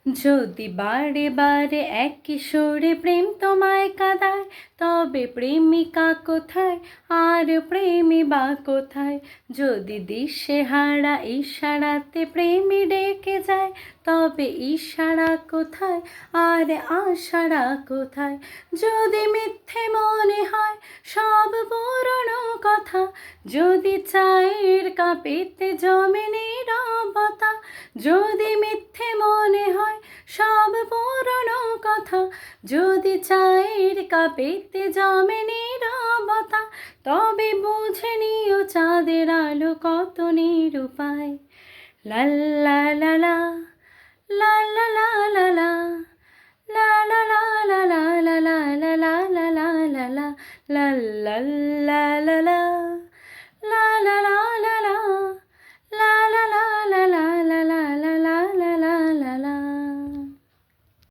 যদি বারে বারে এক কিশোরে প্রেম তোমায় কাঁদায়, তবে প্রেমিকা কোথায় আর প্রেমী বা কোথায়? যদি দিশেহারা ইশারাতে প্রেমী ডেকে যায়, তবে ইশারা কোথায় আর আশারা কোথায়? যদি মিথ্যে মনে হয় সব পুরনো কথা, যদি চায়ের কাপেতে জমে নীরবতা, যদি মিথ্যে মনে হয় সব পুরনো কথা, যদি চায়ের কাপেতে জমে নীরবতা, তবে বুঝে নিও চাঁদের আলো কত নিরুপায়। লা লা লা লা, লা লা